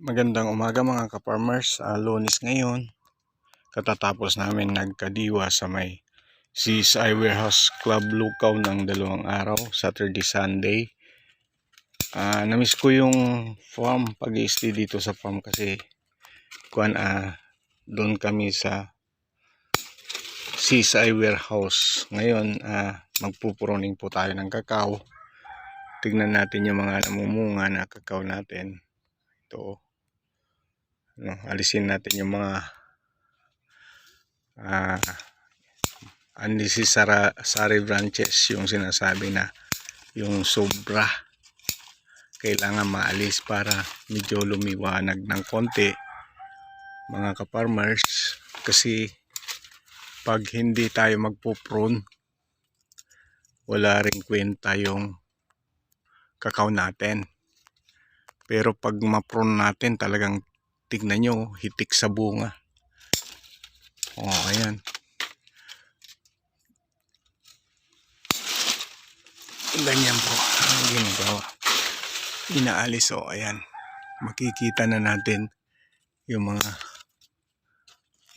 Magandang umaga mga ka-farmers. Lunes ngayon. Katatapos namin nagkadiwa sa may CSI Warehouse Club Lukaw ng 2 araw, Saturday, Sunday. Namiss ko yung farm, pag-i-stay dito sa farm kasi doon kami sa CSI Warehouse. Ngayon, magpupuruning po tayo ng kakao. Tignan natin yung mga namumunga na kakao natin. Ito. Alisin natin yung mga unnecessary branches, yung sinasabi na yung sobra kailangan maalis para medyo lumiwanag ng konti mga ka-farmers, kasi pag hindi tayo magpo-prune wala ring kwenta yung kakao natin. Pero pag ma-prune natin talagang tignan nyo, hitik sa bunga. Ayan. Ganyan po ang ginagawa. Inaalis. Ayan. Makikita na natin yung mga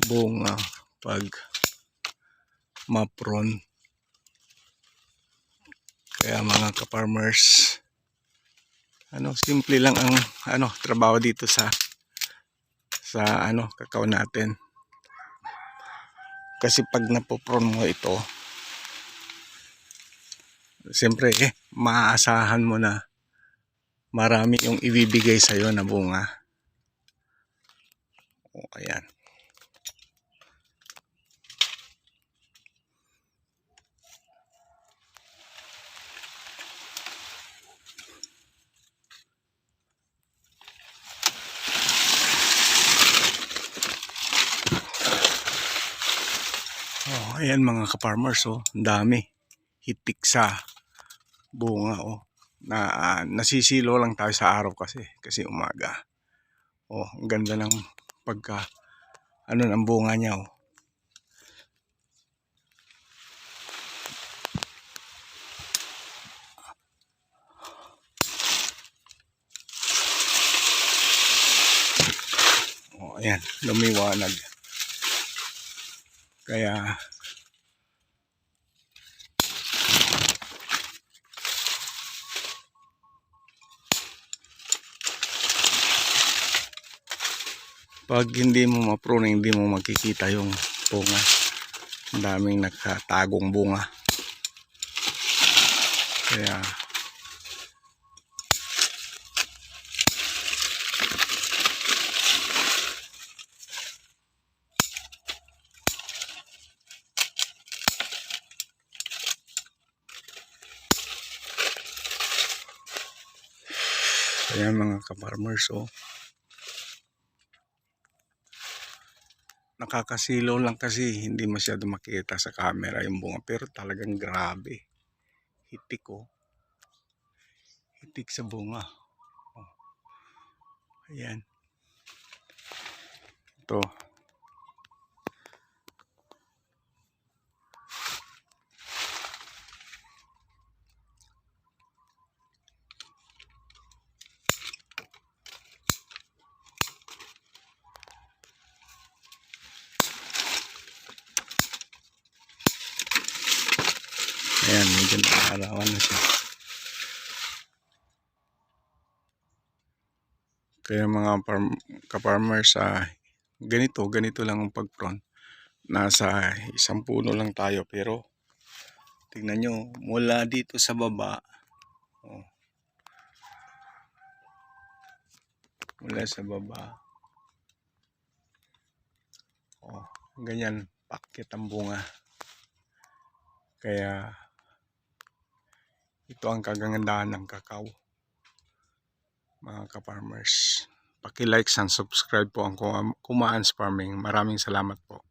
bunga pag ma-prune. Kaya mga ka-farmers, simple lang ang trabaho dito sa kakao natin. Kasi pag napoprune mo ito, siyempre maaasahan mo na marami yung ibibigay sa iyo na bunga. Ayan. Ayan mga ka-farmers, ang dami. Hitik sa bunga, nasisilo lang tayo sa araw kasi umaga. Ang ganda ng pagka ng bunga niya. Ayan, lumiwanag. Kaya pag hindi mo ma-prune, hindi mo makikita yung bunga. Ang daming nakatagong bunga. Kaya ayan mga ka-farmers, nakakasilo lang kasi hindi masyado makita sa camera yung bunga, pero talagang grabe. Hitik, hitik sa bunga. Ayan. Ito. Ayan, medyo nakakalawan na siya. Kaya mga ka-farmers, ganito lang ang pag-prune. Nasa isang puno lang tayo, pero tingnan nyo, mula dito sa baba, mula sa baba, ganyan, pakit ang bunga. Kaya ito ang kagandahan ng kakao, mga ka-farmers. Paki-like and subscribe po ang Kumaan's Farming. Maraming salamat po.